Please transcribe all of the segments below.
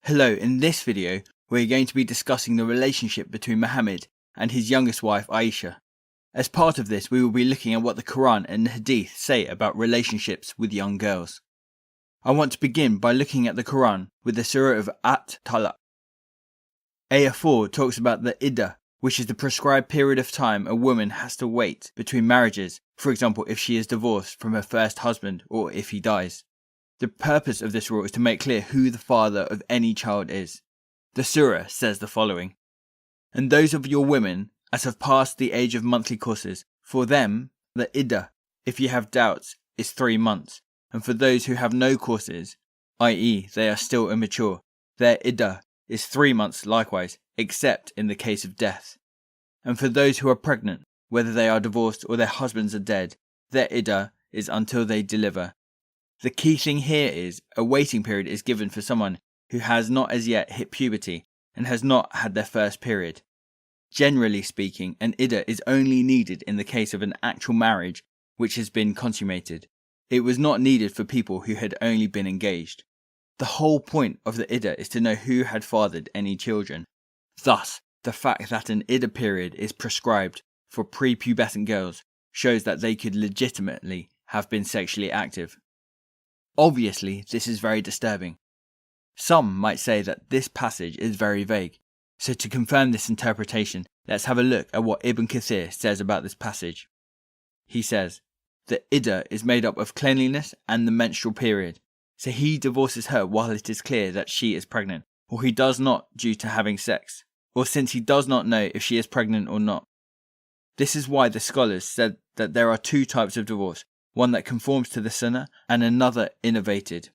Hello, in this video, we're going to be discussing the relationship between Mohamed and his youngest wife Aisha. As part of this, we will be looking at what the Qur'an and the hadith say about relationships with young girls. I want to begin by looking at the Qur'an with the Surah of At-Talaq. Ayah 4 talks about the iddah, which is the prescribed period of time a woman has to wait between marriages, for example if she is divorced from her first husband or if he dies. The purpose of this rule is to make clear who the father of any child is. The surah says the following: "And those of your women as have passed the age of monthly courses, for them the iddah, if you have doubts, is 3 months, and for those who have no courses, i.e. they are still immature, their iddah is 3 months likewise, except in the case of death. And for those who are pregnant, whether they are divorced or their husbands are dead, their iddah is until they deliver." The key thing here is a waiting period is given for someone who has not as yet hit puberty and has not had their first period. Generally speaking, an iddah is only needed in the case of an actual marriage which has been consummated. It was not needed for people who had only been engaged. The whole point of the iddah is to know who had fathered any children. Thus, the fact that an iddah period is prescribed for prepubescent girls shows that they could legitimately have been sexually active. Obviously, this is very disturbing. Some might say that this passage is very vague, so to confirm this interpretation, let's have a look at what Ibn Kathir says about this passage. He says, "The iddah is made up of cleanliness and the menstrual period, so he divorces her while it is clear that she is pregnant, or he does not due to having sex, or since he does not know if she is pregnant or not." This is why the scholars said that there are 2 types of divorce, one that conforms to the sunnah and another innovated.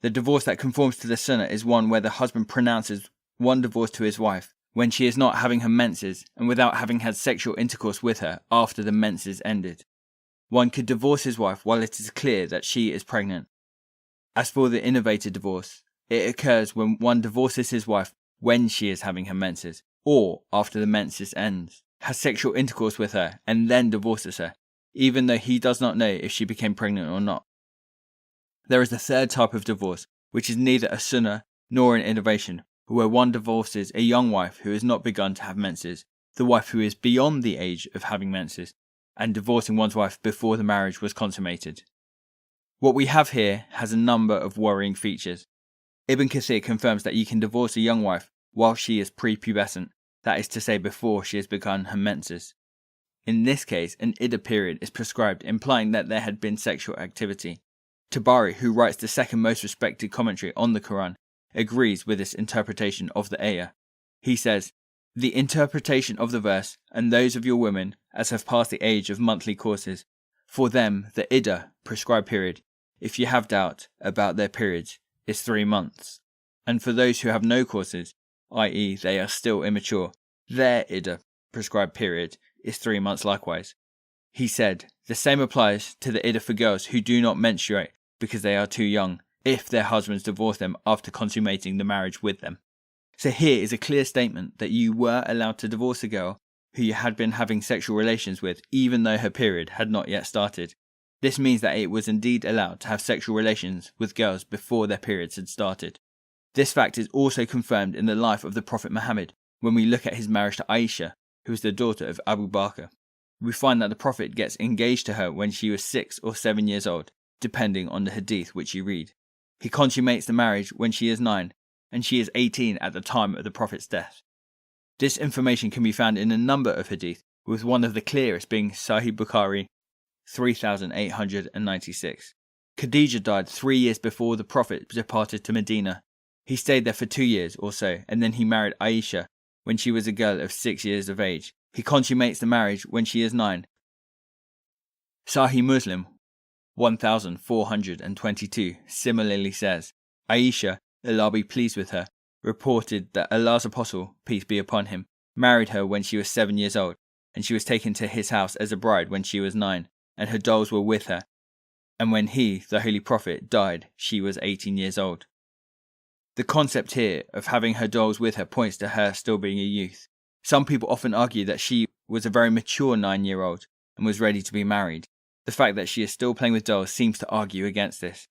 The divorce that conforms to the sunnah is one where the husband pronounces one divorce to his wife when she is not having her menses and without having had sexual intercourse with her after the menses ended. One could divorce his wife while it is clear that she is pregnant. As for the innovated divorce, it occurs when one divorces his wife when she is having her menses or after the menses ends, has sexual intercourse with her and then divorces her, even though he does not know if she became pregnant or not. There is a third type of divorce, which is neither a sunnah nor an innovation, where one divorces a young wife who has not begun to have menses, the wife who is beyond the age of having menses, and divorcing one's wife before the marriage was consummated. What we have here has a number of worrying features. Ibn Kathir confirms that you can divorce a young wife while she is prepubescent, that is to say before she has begun her menses. In this case, an iddah period is prescribed, implying that there had been sexual activity. Tabari, who writes the second most respected commentary on the Quran, agrees with this interpretation of the ayah. He says, "The interpretation of the verse, and those of your women as have passed the age of monthly courses, for them the iddah, prescribed period, if you have doubt about their periods, is 3 months. And for those who have no courses, i.e. they are still immature, their iddah, prescribed period, is 3 months likewise." He said, the same applies to the iddah for girls who do not menstruate because they are too young, if their husbands divorce them after consummating the marriage with them. So here is a clear statement that you were allowed to divorce a girl who you had been having sexual relations with even though her period had not yet started. This means that it was indeed allowed to have sexual relations with girls before their periods had started. This fact is also confirmed in the life of the Prophet Mohammed when we look at his marriage to Aisha, who is the daughter of Abu Bakr. We find that the Prophet gets engaged to her when she was 6 or 7 years old, depending on the hadith which you read. He consummates the marriage when she is 9, and she is 18 at the time of the Prophet's death. This information can be found in a number of hadith, with one of the clearest being Sahih Bukhari 3896. Khadijah died 3 years before the Prophet departed to Medina. He stayed there for 2 years or so, and then he married Aisha when she was a girl of 6 years of age. He consummates the marriage when she is 9. Sahih Muslim 1422 similarly says, Aisha, Allah be pleased with her, reported that Allah's apostle, peace be upon him, married her when she was 7 years old, and she was taken to his house as a bride when she was 9, and her dolls were with her. And when he, the Holy Prophet, died, she was 18 years old. The concept here of having her dolls with her points to her still being a youth. Some people often argue that she was a very mature 9-year-old and was ready to be married. The fact that she is still playing with dolls seems to argue against this.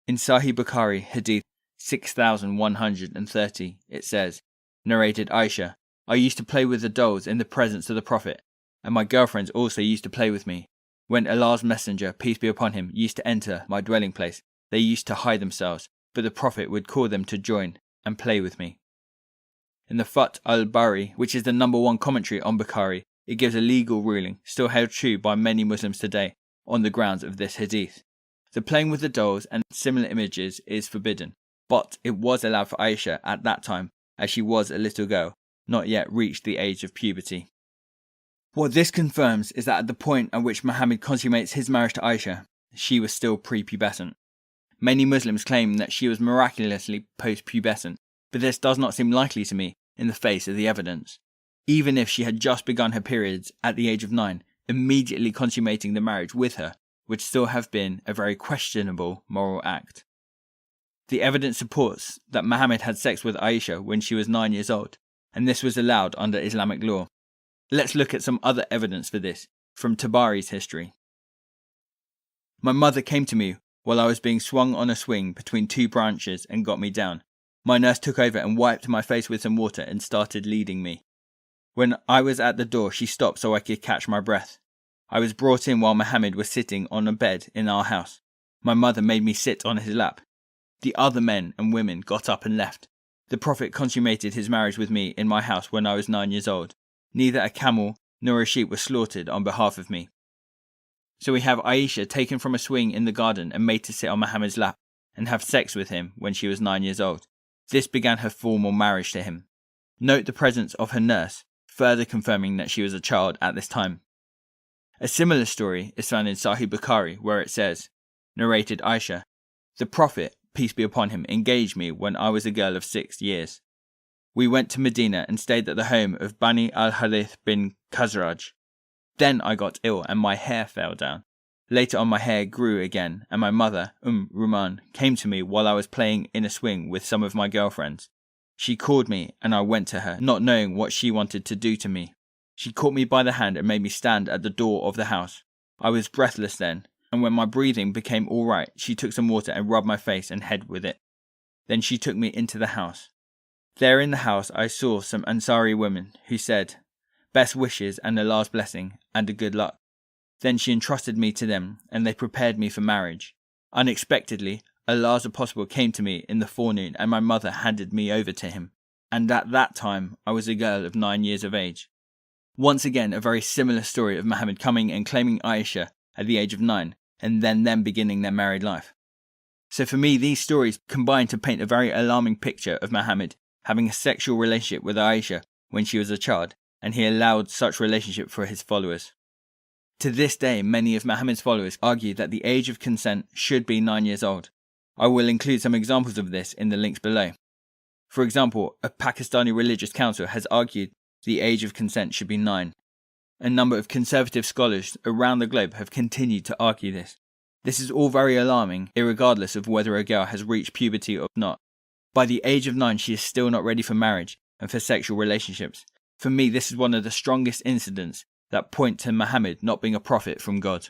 In Sahih Bukhari Hadith 6130, it says, narrated Aisha, I used to play with the dolls in the presence of the Prophet, and my girlfriends also used to play with me. When Allah's Messenger, peace be upon him, used to enter my dwelling place, they used to hide themselves, but the Prophet would call them to join and play with me. In the Fath al-Bari, which is the #1 commentary on Bukhari, it gives a legal ruling, still held true by many Muslims today, on the grounds of this hadith. The playing with the dolls and similar images is forbidden, but it was allowed for Aisha at that time, as she was a little girl, not yet reached the age of puberty. What this confirms is that at the point at which Mohammed consummates his marriage to Aisha, she was still prepubescent. Many Muslims claim that she was miraculously post-pubescent, but this does not seem likely to me in the face of the evidence. Even if she had just begun her periods at the age of 9, immediately consummating the marriage with her would still have been a very questionable moral act. The evidence supports that Mohammed had sex with Aisha when she was 9 years old, and this was allowed under Islamic law. Let's look at some other evidence for this from Tabari's history. My mother came to me while I was being swung on a swing between 2 branches and got me down. My nurse took over and wiped my face with some water and started leading me. When I was at the door, she stopped so I could catch my breath. I was brought in while Mohammed was sitting on a bed in our house. My mother made me sit on his lap. The other men and women got up and left. The Prophet consummated his marriage with me in my house when I was 9 years old. Neither a camel nor a sheep was slaughtered on behalf of me. So we have Aisha taken from a swing in the garden and made to sit on Mohammed's lap and have sex with him when she was 9 years old. This began her formal marriage to him. Note the presence of her nurse, further confirming that she was a child at this time. A similar story is found in Sahih Bukhari, where it says, narrated Aisha, the Prophet, peace be upon him, engaged me when I was a girl of 6 years. We went to Medina and stayed at the home of Bani al-Harith bin Khazraj. Then I got ill and my hair fell down. Later on my hair grew again, and my mother, Ruman, came to me while I was playing in a swing with some of my girlfriends. She called me and I went to her, not knowing what she wanted to do to me. She caught me by the hand and made me stand at the door of the house. I was breathless then, and when my breathing became all right, she took some water and rubbed my face and head with it. Then she took me into the house. There in the house I saw some Ansari women who said, best wishes and Allah's blessing and a good luck. Then she entrusted me to them and they prepared me for marriage. Unexpectedly, Allah's apostle came to me in the forenoon and my mother handed me over to him. And at that time I was a girl of 9 years of age. Once again, a very similar story of Mohammed coming and claiming Aisha at the age of 9 and then them beginning their married life. So for me, these stories combine to paint a very alarming picture of Mohammed having a sexual relationship with Aisha when she was a child, and he allowed such relationship for his followers. To this day, many of Mohammed's followers argue that the age of consent should be 9 years old. I will include some examples of this in the links below. For example, a Pakistani religious council has argued the age of consent should be 9. A number of conservative scholars around the globe have continued to argue this. This is all very alarming, irregardless of whether a girl has reached puberty or not. By the age of 9, she is still not ready for marriage and for sexual relationships. For me, this is one of the strongest incidents that point to Mohammed not being a prophet from God.